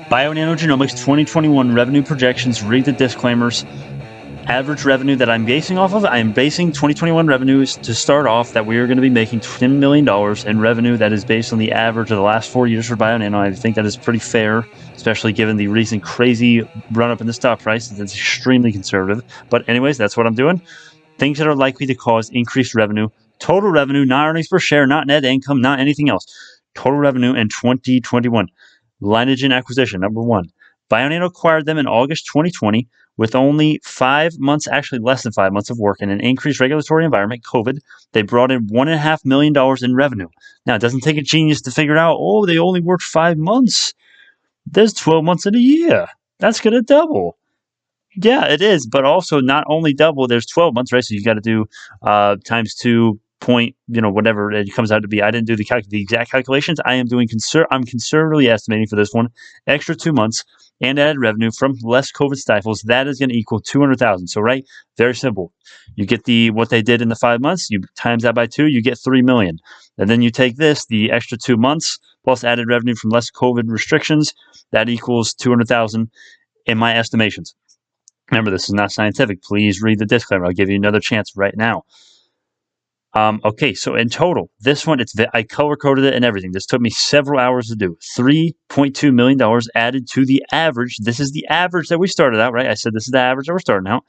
Bionanogenomics 2021 revenue projections. Read the disclaimers. Average revenue that I'm basing off of, I am basing 2021 revenues to start off that we are going to be making $10 million in revenue. That is based on the average of the last 4 years for Bionano. I think that is pretty fair, especially given the recent crazy run up in the stock price. That's extremely conservative. But anyways, that's what I'm doing. Things that are likely to cause increased revenue. Total revenue, not earnings per share, not net income, not anything else. Total revenue in 2021. Lineagen acquisition, number one. Bionano acquired them in August 2020 with only 5 months, actually less than 5 months of work in an increased regulatory environment, COVID. They brought in $1.5 million in revenue. Now, it doesn't take a genius to figure out, oh, they only worked 5 months. There's 12 months in a year. That's going to double. Yeah, it is, but also not only double, there's 12 months, right? So you got to do times 2 point, whatever it comes out to be. I didn't do the exact calculations. I am doing I'm conservatively estimating for this one, extra 2 months and added revenue from less COVID stifles. That is going to equal 200,000. So, right, very simple. You get what they did in the 5 months, you times that by 2, you get 3 million. And then you take the extra 2 months plus added revenue from less COVID restrictions, that equals 200,000 in my estimations. Remember, this is not scientific. Please read the disclaimer. I'll give you another chance right now. Okay, so in total, this one, I color-coded it and everything. This took me several hours to do. $3.2 million added to the average. This is the average that we started out, right? I said this is the average that we're starting out.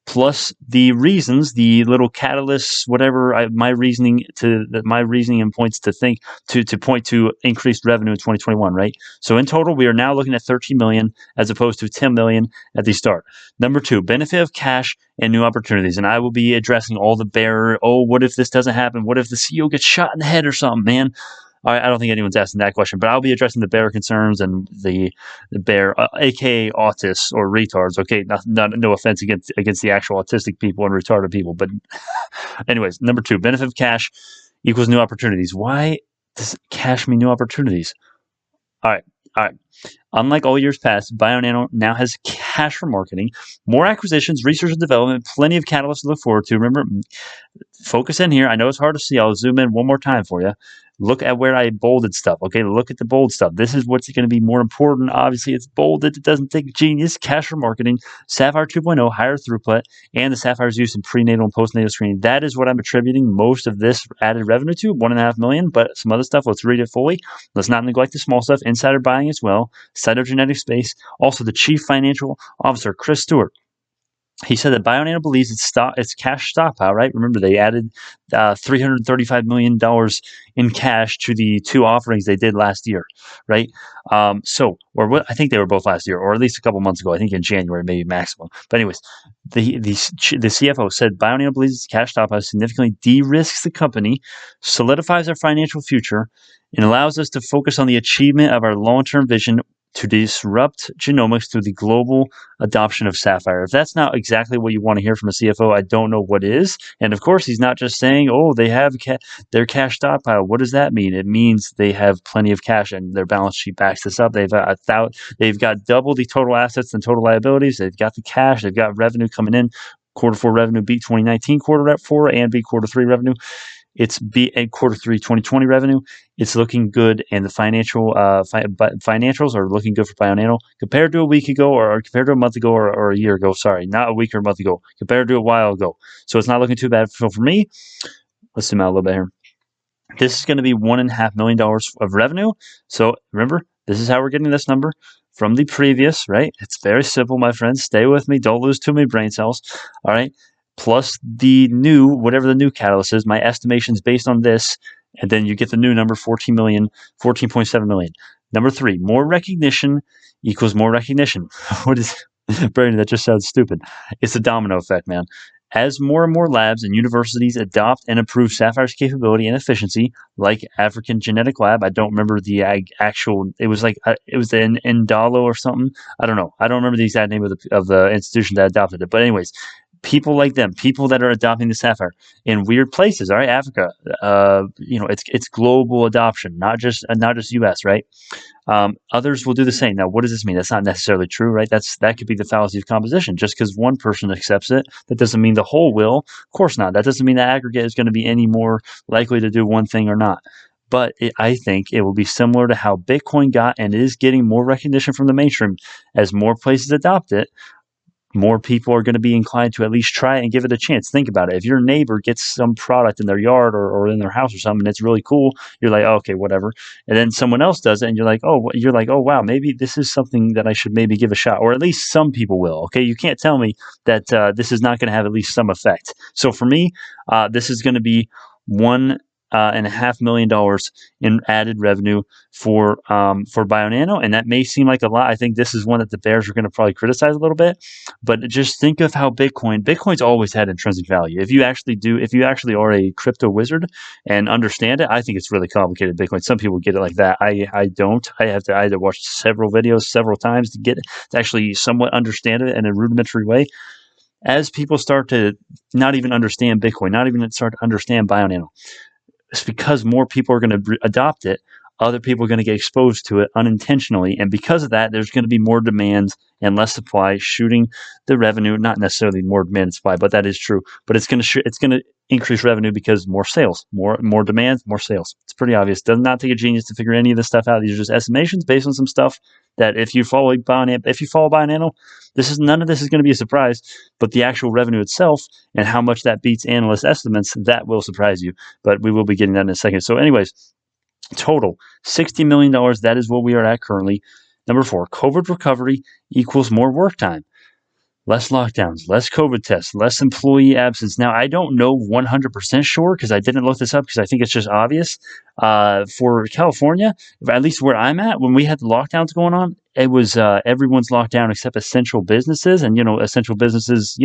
Plus the reasons, the little catalysts, whatever, my reasoning and points to point to increased revenue in 2021, right? So in total, we are now looking at 13 million as opposed to 10 million at the start. Number 2, benefit of cash and new opportunities. And I will be addressing all the bear, what if this doesn't happen? What if the CEO gets shot in the head or something, man? I don't think anyone's asking that question, but I'll be addressing the bear concerns and the bear, aka autists or retards. Okay, no offense against the actual autistic people and retarded people, but anyways, number 2, benefit of cash equals new opportunities. Why does cash mean new opportunities? All right. Unlike all years past, Bionano now has cash for marketing, more acquisitions, research and development, plenty of catalysts to look forward to. Remember, focus in here. I know it's hard to see. I'll zoom in one more time for you. Look at where I bolded stuff. Okay, look at the bold stuff. This is what's going to be more important. Obviously, it's bolded. It doesn't take genius. Cash for marketing, Sapphire 2.0, higher throughput, and the Sapphire's use in prenatal and postnatal screening. That is what I'm attributing most of this added revenue to, $1.5 million. But some other stuff, let's read it fully. Let's not neglect the small stuff. Insider buying as well. Cytogenetic space. Also, the Chief Financial Officer, Chris Stewart. He said that Bionano believes its cash stockpile, right? Remember, they added $335 million in cash to the 2 offerings they did last year, right? I think they were both last year, or at least a couple months ago. I think in January, maybe maximum. But anyways, the CFO said Bionano believes its cash stockpile significantly de-risks the company, solidifies our financial future, and allows us to focus on the achievement of our long-term vision to disrupt genomics through the global adoption of Sapphire. If that's not exactly what you want to hear from a CFO, I don't know what is. And of course, he's not just saying, they have their cash stockpile. What does that mean? It means they have plenty of cash, and their balance sheet backs this up. They've got double the total assets and total liabilities. They've got the cash. They've got revenue coming in. Quarter 4 revenue beat 2019 quarter 4 and beat quarter 3 revenue. It's quarter 3 2020 revenue. It's looking good, and the financials are looking good for Bionano compared to a week ago, or compared to a month ago, or a year ago. Sorry, not a week or a month ago, compared to a while ago. So it's not looking too bad. So for me, let's zoom out a little bit here. This is going to be $1.5 million of revenue. So remember, this is how we're getting this number from the previous, right? It's very simple, my friends. Stay with me. Don't lose too many brain cells. All right. Plus whatever the new catalyst is, my estimations based on this, and then you get the new number, 14.7 million. Number 3, more recognition equals more recognition. What is, Brandon, that just sounds stupid. It's a domino effect, man. As more and more labs and universities adopt and improve Sapphire's capability and efficiency, like African Genetic Lab, I don't remember the actual, it was the Ndalo or something. I don't know. I don't remember the exact name of the institution that adopted it. But anyways, people like them, people that are adopting the Sapphire in weird places. All right, Africa, it's global adoption, not just U.S. Right? Others will do the same. Now, what does this mean? That's not necessarily true, right? That could be the fallacy of composition. Just because one person accepts it, that doesn't mean the whole will. Of course not. That doesn't mean the aggregate is going to be any more likely to do one thing or not. but I think it will be similar to how Bitcoin got and is getting more recognition from the mainstream. As more places adopt it, more people are going to be inclined to at least try it and give it a chance. Think about it. If your neighbor gets some product in their yard or in their house or something, and it's really cool, you're like, oh, okay, whatever. And then someone else does it, and you're like, oh, wow, maybe this is something that I should maybe give a shot, or at least some people will. Okay, you can't tell me that this is not going to have at least some effect. So for me, this is going to be $1.5 million in added revenue for BioNano, and that may seem like a lot. I think this is one that the bears are going to probably criticize a little bit, but just think of how Bitcoin's always had intrinsic value. If you actually are a crypto wizard and understand it, I think it's really complicated. Bitcoin. Some people get it like that. I don't. I had to watch several videos several times to actually somewhat understand it in a rudimentary way. As people start to not even understand Bitcoin, not even start to understand BioNano, it's because more people are going to adopt it. Other people are going to get exposed to it unintentionally. And because of that, there's going to be more demand and less supply, shooting the revenue. Not necessarily more demand and supply, but that is true. But it's going to increase revenue because more sales, more demand, more sales. It's pretty obvious. Does not take a genius to figure any of this stuff out. These are just estimations based on some stuff that if you follow BioNano, none of this is going to be a surprise. But the actual revenue itself and how much that beats analyst estimates, that will surprise you. But we will be getting that in a second. So anyways, total $60 million. That is what we are at currently. Number 4, COVID recovery equals more work time, less lockdowns, less COVID tests, less employee absence. Now, I don't know 100% sure because I didn't look this up because I think it's just obvious. For California, at least where I'm at, when we had the lockdowns going on, it was everyone's locked down except essential businesses. And, essential businesses,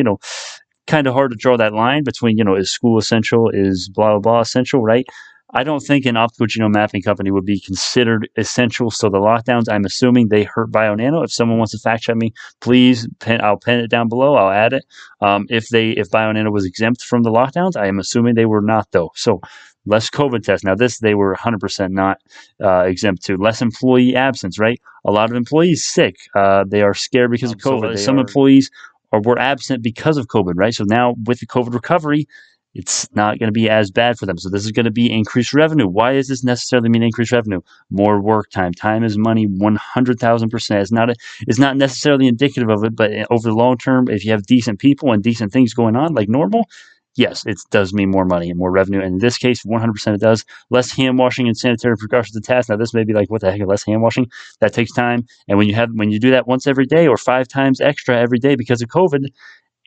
kind of hard to draw that line between, is school essential, is blah, blah, blah essential, right? I don't think an optical genome mapping company would be considered essential. So the lockdowns, I'm assuming they hurt BioNano. If someone wants to fact check me, please, I'll pin it down below. I'll add it. If BioNano was exempt from the lockdowns, I am assuming they were not though. So less COVID tests. Now they were 100% not exempt to. Less employee absence, right? A lot of employees sick. They are scared because of COVID. Some employees were absent because of COVID, right? So now with the COVID recovery, it's not going to be as bad for them. So this is going to be increased revenue. Why does this necessarily mean increased revenue? More work time. Time is money, 100,000%. It's not necessarily indicative of it, but over the long term, if you have decent people and decent things going on like normal, yes, it does mean more money and more revenue. And in this case, 100% it does. Less hand washing and sanitary precautions and tasks. Now, this may be like, what the heck, less hand washing? That takes time. And when you do that once every day or 5 times extra every day because of COVID,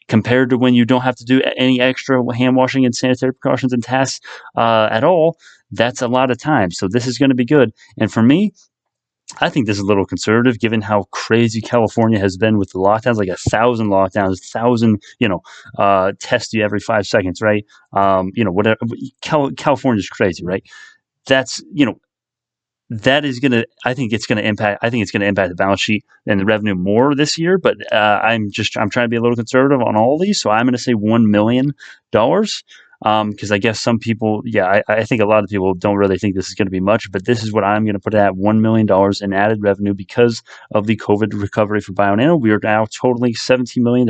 compared to when you don't have to do any extra hand washing and sanitary precautions and tasks at all, that's a lot of time. So this is going to be good. And for me, I think this is a little conservative given how crazy California has been with the lockdowns, like 1,000 lockdowns, 1,000, test you every 5 seconds, right? Whatever. California's crazy, right? That's, that is going to, I think it's going to impact the balance sheet and the revenue more this year, but I'm trying to be a little conservative on all of these. So I'm going to say $1 million. Because I guess some people, I think a lot of people don't really think this is going to be much, but this is what I'm going to put at $1 million in added revenue because of the COVID recovery for BioNano. We are now totaling $17 million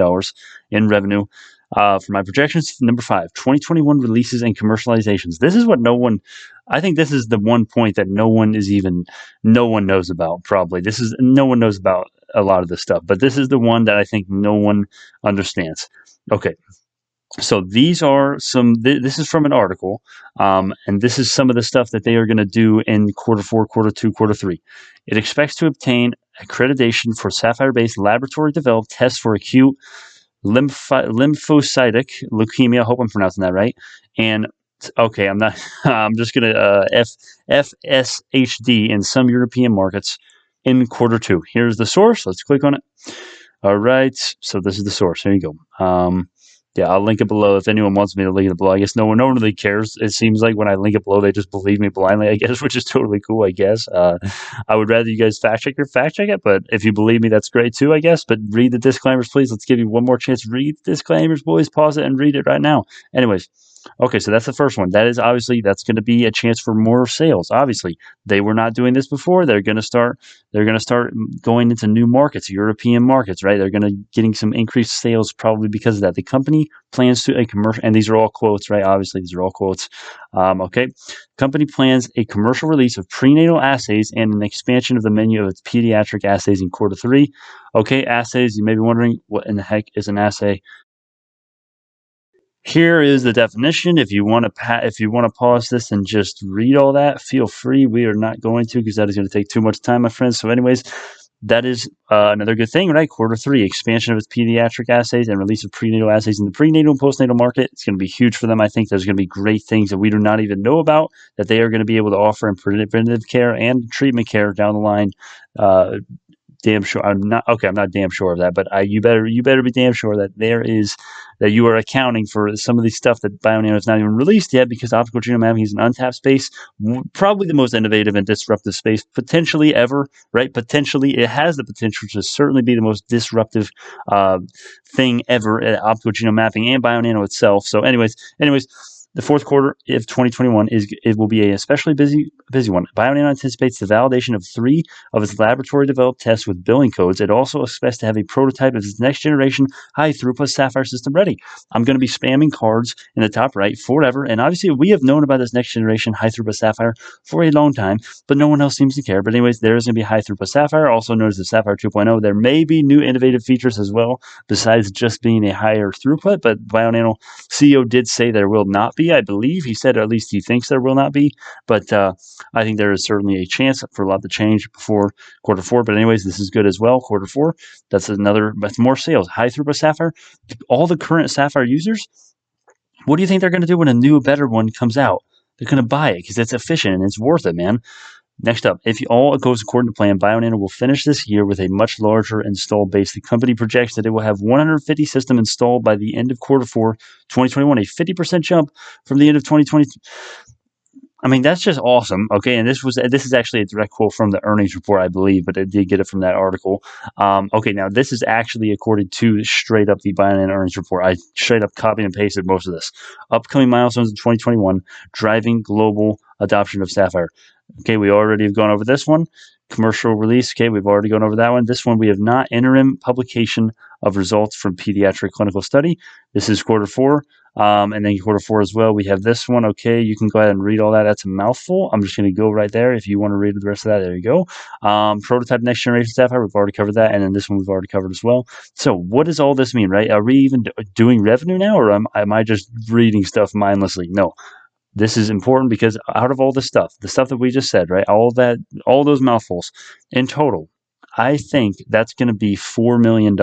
in revenue. For my projections, number 5, 2021 releases and commercializations. This is what I think this is the one point that no one knows about, probably. No one knows about a lot of this stuff, but this is the one that I think no one understands. Okay. So these are this is from an article, and this is some of the stuff that they are going to do in quarter 4, quarter 2, quarter 3. It expects to obtain accreditation for Sapphire-based laboratory-developed tests for acute lymphocytic leukemia. I hope I'm pronouncing that right. And okay, I'm not. I'm just going to FSHD in some European markets in quarter 2. Here's the source. Let's click on it. All right. So this is the source. There you go. Yeah, I'll link it below if anyone wants me to link it below. I guess no one really cares. It seems like when I link it below, they just believe me blindly, I guess, which is totally cool, I guess. I would rather you guys fact check it, but if you believe me, that's great too, I guess. But read the disclaimers, please. Let's give you one more chance. Read the disclaimers, boys. Pause it and read it right now. Anyways, Okay, so that's the first one. That is obviously that's going to be a chance for more sales. Obviously, they were not doing this before. They're going to start. They're going to start going into new markets, European markets, right? They're going to getting some increased sales probably because of that. The company plans to a commercial, and these are all quotes, right? Obviously, these are all quotes. Okay, company plans a commercial release of prenatal assays and an expansion of the menu of its pediatric assays in Q3. Okay, assays. You may be wondering what in the heck is an assay. Here is the definition. If you want to pause this and just read all that, feel free. We are not going to because that is going to take too much time, my friends. So, anyways, that is another good thing, right? Q3 expansion of its pediatric assays and release of prenatal assays in the prenatal and postnatal market. It's going to be huge for them. I think there's going to be great things that we do not even know about that they are going to be able to offer in preventative care and treatment care down the line. Damn sure I'm not okay. I'm not damn sure of that, but you better be damn sure that that you are accounting for some of the stuff that Bionano is not even released yet because optical genome mapping is an untapped space, probably the most innovative and disruptive space potentially ever. Right? Potentially, it has the potential to certainly be the most disruptive thing ever at optical genome mapping and Bionano itself. So, anyways. The fourth quarter of 2021 will be a especially busy one. Bionano anticipates the validation of 3 of its laboratory-developed tests with billing codes. It also expects to have a prototype of its next-generation high-throughput Sapphire system ready. I'm going to be spamming cards in the top right forever, and obviously we have known about this next-generation high-throughput Sapphire for a long time, but no one else seems to care. But anyways, there is going to be high-throughput Sapphire, also known as the Sapphire 2.0. There may be new innovative features as well, besides just being a higher throughput, but Bionano CEO did say there will not be. I believe he said, or at least he thinks there will not be, but I think there is certainly a chance for a lot to change before Q4. But anyways, this is good as well. Q4, that's more sales. High throughput Sapphire. All the current Sapphire users, what do you think they're going to do when a new, better one comes out? They're going to buy it because it's efficient and it's worth it, man. Next up, if all goes according to plan, Bionano will finish this year with a much larger installed base. The company projects that it will have 150 systems installed by the end of Q4 2021, a 50% jump from the end of 2020. I mean, that's just awesome. Okay, and this is actually a direct quote from the earnings report, I believe, but I did get it from that article. Okay, now this is actually according to straight up the Bionano earnings report. I straight up copied and pasted most of this. Upcoming milestones in 2021, driving global adoption of Sapphire. Okay, we already have gone over this one. Commercial release. Okay, we've already gone over that one. This one we have not. Interim publication of results from pediatric clinical study. This is Q4. And then Q4 as well. We have this one. Okay, you can go ahead and read all that. That's a mouthful. I'm just going to go right there. If you want to read the rest of that, there you go. Prototype next generation Sapphire. We've already covered that. And then this one we've already covered as well. So what does all this mean, right? Are we even doing revenue now, or am I just reading stuff mindlessly? No. This is important because out of all the stuff that we just said, right, all those mouthfuls in total, I think that's going to be $4 million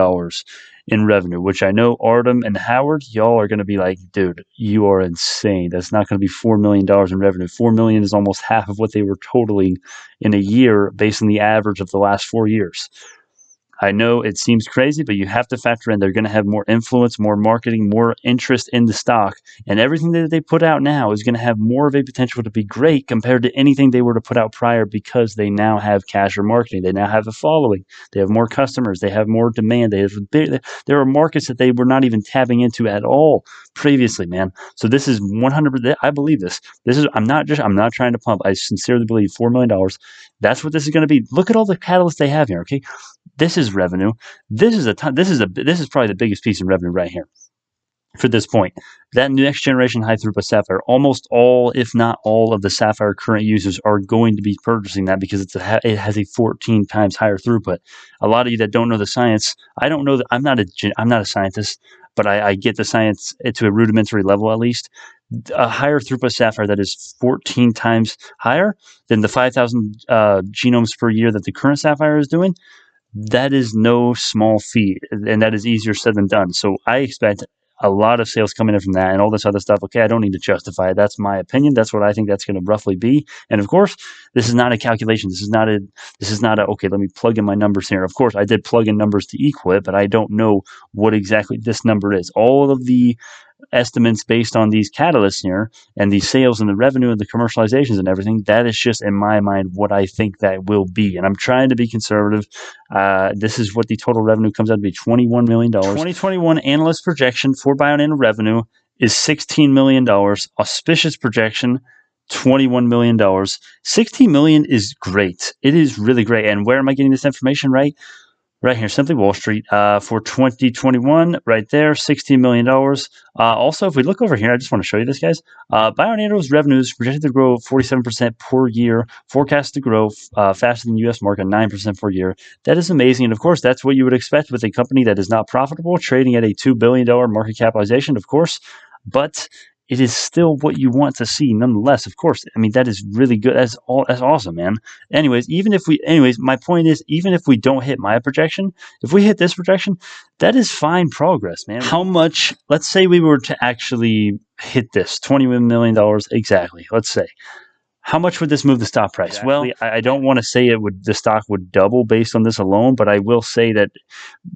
in revenue, which I know Artem and Howard, y'all are going to be like, dude, you are insane. That's not going to be $4 million in revenue. $4 million is almost half of what they were totaling in a year based on the average of the last 4 years. I know it seems crazy, but you have to factor in they're going to have more influence, more marketing, more interest in the stock. And everything that they put out now is going to have more of a potential to be great compared to anything they were to put out prior because they now have cash or marketing. They now have a following. They have more customers. They have more demand. There are markets that they were not even tapping into at all previously, man. So this is 100%. I believe this. I'm not trying to pump. I sincerely believe $4 million. That's what this is going to be. Look at all the catalysts they have here. Okay. This is revenue. This is probably the biggest piece of revenue right here for this point. That next generation high throughput Sapphire, almost all, if not all, of the Sapphire current users are going to be purchasing that because it has a 14 times higher throughput. A lot of you that don't know the science, I don't know that I'm not a scientist, but I get the science to a rudimentary level at least. A higher throughput Sapphire that is 14 times higher than the 5,000 genomes per year that the current Sapphire is doing. That is no small feat, and that is easier said than done. So I expect a lot of sales coming in from that and all this other stuff. Okay, I don't need to justify it. That's my opinion. That's what I think that's going to roughly be. And of course, this is not a calculation. This is not a, okay, let me plug in my numbers here. Of course, I did plug in numbers to equal it, but I don't know what exactly this number is. All of the estimates based on these catalysts here and the sales and the revenue and the commercializations and everything, that is just in my mind what I think that will be. And I'm trying to be conservative. This is what the total revenue comes out to be, $21 million. 2021 analyst projection for Bionano revenue is $16 million. Auspicious projection, $21 million. $16 million is great. It is really great. And where am I getting this information, right? Right here, Simply Wall Street, for 2021, right there, $16 million. Also, if we look over here, I just want to show you this, guys. BioNano's revenues projected to grow 47% per year, forecast to grow faster than the U.S. market, 9% per year. That is amazing. And of course, that's what you would expect with a company that is not profitable, trading at a $2 billion market capitalization, of course. But it is still what you want to see nonetheless. Of course, I mean, that is really good. That's awesome, man. Anyways, my point is, even if we don't hit my projection, if we hit this projection, that is fine progress, man. How much, let's say we were to actually hit this $21 million exactly, let's say. How much would this move the stock price? Exactly. Well, I don't want to say the stock would double based on this alone, but I will say that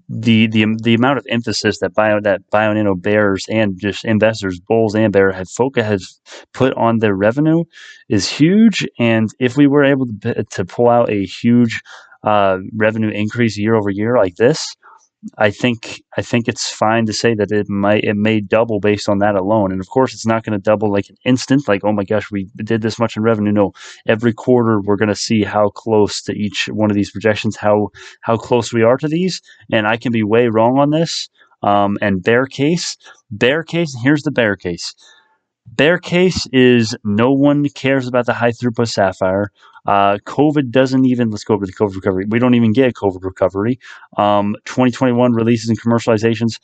the amount of emphasis that Bionano bears and just investors, bulls and bears, has put on their revenue is huge. And if we were able to pull out a huge revenue increase year over year like this, I think it's fine to say that it may double based on that alone. And of course, it's not going to double like an instant, like, oh my gosh, we did this much in revenue. No, every quarter we're going to see how close to each one of these projections, how close we are to these. And I can be way wrong on this. And bear case, here's the bear case. Bear case is no one cares about the high throughput Sapphire. COVID doesn't even, let's go over to the COVID recovery. We don't even get a COVID recovery. 2021 releases and commercializations.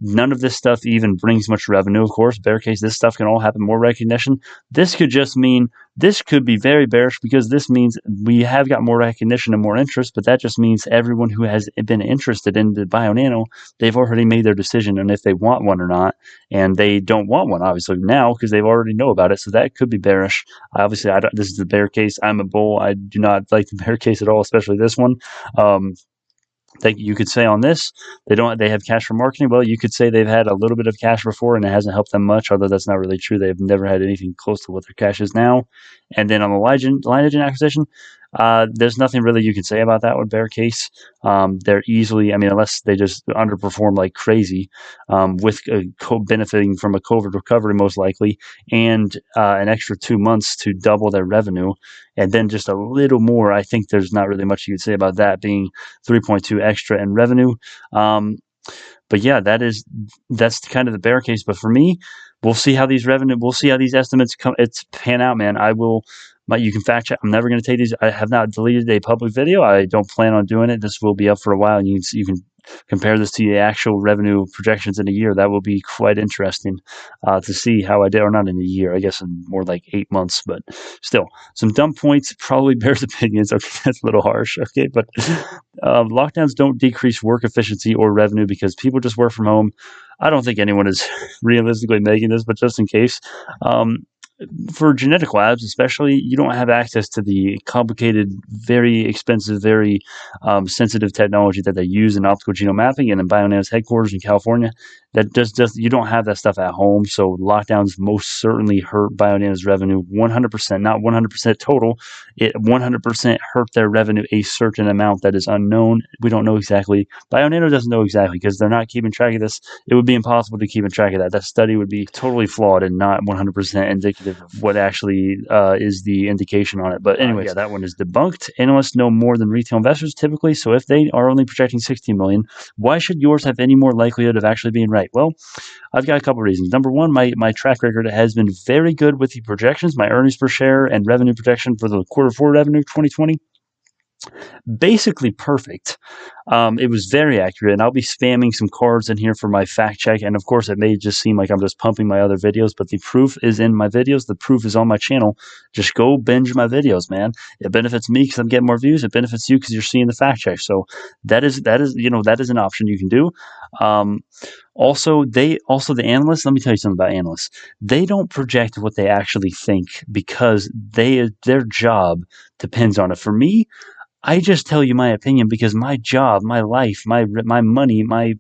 None of this stuff even brings much revenue, of course. Bear case, this stuff can all happen. More recognition. This could just mean, this could be very bearish because this means we have got more recognition and more interest, but that just means everyone who has been interested in the Bionano, they've already made their decision on if they want one or not, and they don't want one, obviously, now because they've already know about it, so that could be bearish. Obviously, this is the bear case. I'm a bull. I do not like the bear case at all, especially this one. You could say on this, they have cash for marketing. Well, you could say they've had a little bit of cash before and it hasn't helped them much, although that's not really true. They've never had anything close to what their cash is now. And then on the Lineagen acquisition, there's nothing really you can say about that with bear case. They're easily, I mean, unless they just underperform like crazy, with benefiting from a COVID recovery most likely, and an extra 2 months to double their revenue, and then just a little more. I think there's not really much you could say about that being 3.2 extra in revenue. But yeah, that's kind of the bear case. But for me, we'll see how these estimates pan out, man. You can fact check. I'm never going to take these. I have not deleted a public video. I don't plan on doing it. This will be up for a while, and you can compare this to the actual revenue projections in a year. That will be quite interesting to see how I did, or not in a year, I guess in more like 8 months, but still some dumb points, probably bears opinions. Okay, that's a little harsh. Okay, but lockdowns don't decrease work efficiency or revenue because people just work from home. I don't think anyone is realistically making this, but just in case, for genetic labs especially, you don't have access to the complicated, very expensive, very sensitive technology that they use in optical genome mapping and in Bionano's headquarters in California. That you don't have that stuff at home, so lockdowns most certainly hurt Bionano's revenue 100%, not 100% total. It 100% hurt their revenue a certain amount that is unknown. We don't know exactly. Bionano doesn't know exactly because they're not keeping track of this. It would be impossible to keep track of that. That study would be totally flawed and not 100% indicative of what actually is the indication on it. But anyway, yeah, that one is debunked. Analysts know more than retail investors typically, so if they are only projecting 16 million, why should yours have any more likelihood of actually being right? Well, I've got a couple of reasons. Number one, my track record has been very good with the projections. My earnings per share and revenue projection for the quarter four revenue 2020, basically perfect. It was very accurate, and I'll be spamming some cards in here for my fact check. And of course, it may just seem like I'm just pumping my other videos, but the proof is in my videos. The proof is on my channel. Just go binge my videos, man. It benefits me because I'm getting more views. It benefits you because you're seeing the fact check. So that is an option you can do. Also, the analysts, let me tell you something about analysts. They don't project what they actually think because their job depends on it. For me, I just tell you my opinion because my job, my life, my money, my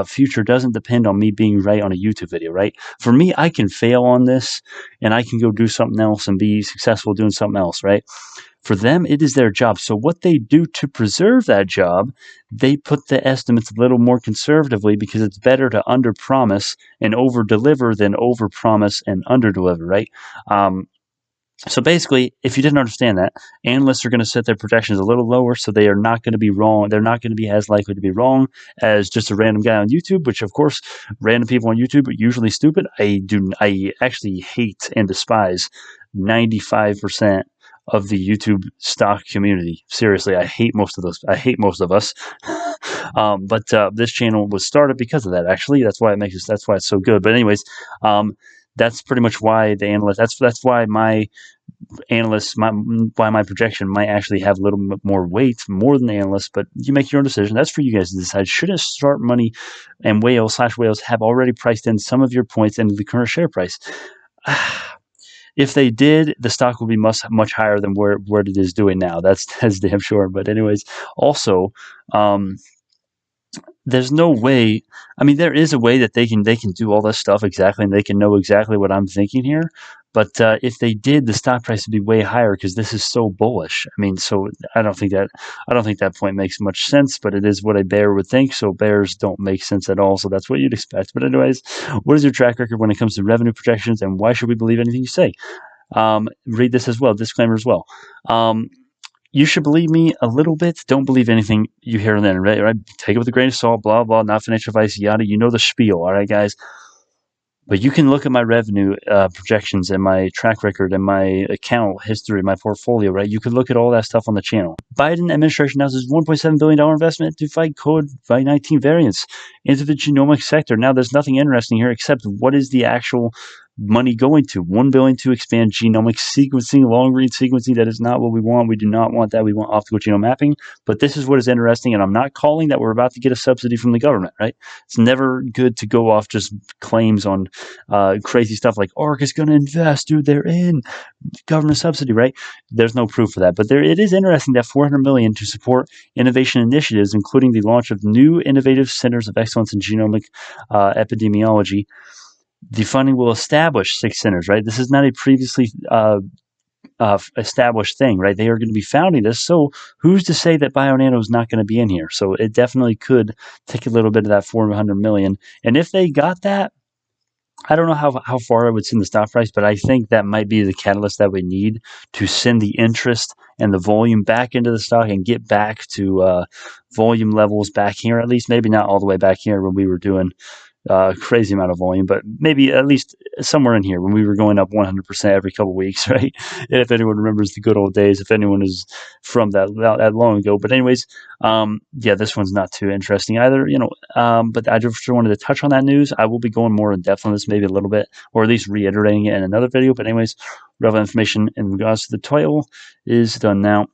future doesn't depend on me being right on a YouTube video, right? For me, I can fail on this and I can go do something else and be successful doing something else, right? For them, it is their job. So what they do to preserve that job, they put the estimates a little more conservatively because it's better to under-promise and over-deliver than over-promise and under-deliver, right? So basically, if you didn't understand that, analysts are going to set their projections a little lower, so they are not going to be wrong. They're not going to be as likely to be wrong as just a random guy on YouTube, which of course, random people on YouTube are usually stupid. I actually hate and despise 95% of the YouTube stock community. Seriously, I hate most of those. I hate most of us. But this channel was started because of that. Actually, that's why that's why it's so good. But anyways, that's pretty much why the analyst. That's why my analysts, why my projection might actually have a little bit more weight, more than the analysts, but you make your own decision. That's for you guys to decide. Should Start Money and whales have already priced in some of your points into the current share price? If they did, the stock would be much higher than where it is doing now. That's damn sure. But anyways, also, there's no way. I mean, there is a way that they can do all this stuff exactly, and they can know exactly what I'm thinking here. But if they did, the stock price would be way higher because this is so bullish. I mean, so I don't think that point makes much sense. But it is what a bear would think. So bears don't make sense at all. So that's what you'd expect. But anyways, what is your track record when it comes to revenue projections, and why should we believe anything you say? Read this as well. Disclaimer as well. You should believe me a little bit. Don't believe anything you hear on the internet, right? Take it with a grain of salt, blah, blah, not financial advice, yada. You know the spiel, all right, guys? But you can look at my revenue projections and my track record and my account history, my portfolio, right? You could look at all that stuff on the channel. Biden administration announces $1.7 billion investment to fight COVID-19 variants into the genomic sector. Now, there's nothing interesting here except what is the actual money going to? $1 billion to expand genomic sequencing, long-read sequencing. That is not what we want. We do not want that. We want optical genome mapping. But this is what is interesting, and I'm not calling that we're about to get a subsidy from the government, right? It's never good to go off just claims on crazy stuff like ARK is going to invest, dude. They're in government subsidy, right? There's no proof for that. But it is interesting that $400 million to support innovation initiatives, including the launch of new innovative centers of excellence in genomic epidemiology. The funding will establish 6 centers, right? This is not a previously established thing, right? They are going to be founding this. So who's to say that BioNano is not going to be in here? So it definitely could take a little bit of that $400 million. And if they got that, I don't know how far I would send the stock price, but I think that might be the catalyst that we need to send the interest and the volume back into the stock and get back to volume levels back here, at least. Maybe not all the way back here when we were doing crazy amount of volume, but maybe at least somewhere in here when we were going up 100% every couple of weeks, right? And if anyone remembers the good old days, if anyone is from that long ago. But anyways, yeah, this one's not too interesting either, but I just wanted to touch on that news. I will be going more in depth on this, maybe a little bit, or at least reiterating it in another video. But anyways, relevant information in regards to the title is done now.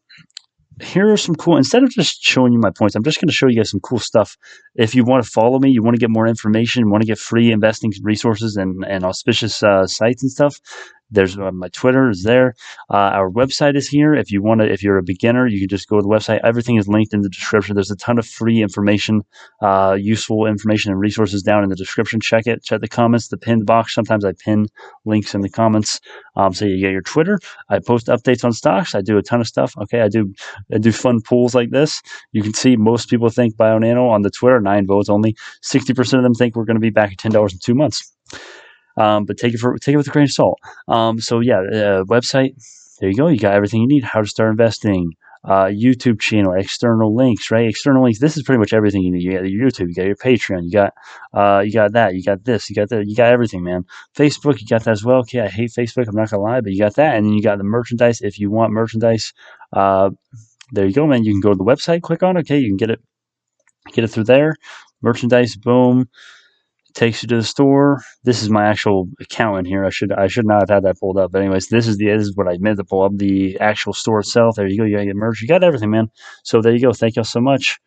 Here are some cool, instead of just showing you my points, I'm just going to show you guys some cool stuff. If you want to follow me, you want to get more information, you want to get free investing resources and auspicious sites and stuff, there's my Twitter is there. Our website is here. If you're a beginner, you can just go to the website. Everything is linked in the description. There's a ton of free information, useful information and resources down in the description. Check it. Check the comments, the pinned box. Sometimes I pin links in the comments. So you get your Twitter. I post updates on stocks. I do a ton of stuff. Okay, I do fun pools like this. You can see most people think BioNano on the Twitter, 9 votes only. 60% of them think we're going to be back at $10 in 2 months. But take it with a grain of salt. So yeah, website. There you go. You got everything you need. How to start investing. YouTube channel, external links, right? External links. This is pretty much everything you need. You got your YouTube, you got your Patreon, you got that, you got this, you got that, you got everything, man. Facebook, you got that as well. Okay, I hate Facebook. I'm not gonna lie, but you got that, and then you got the merchandise. If you want merchandise, there you go, man. You can go to the website, click on it. Okay, you can get it through there. Merchandise, boom. Takes you to the store. This is my actual account in here. I should not have had that pulled up. But anyways, this is what I meant to pull up, the actual store itself. There you go. You gotta get merch. You got everything, man. So there you go. Thank y'all so much.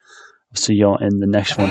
I'll see y'all in the next one.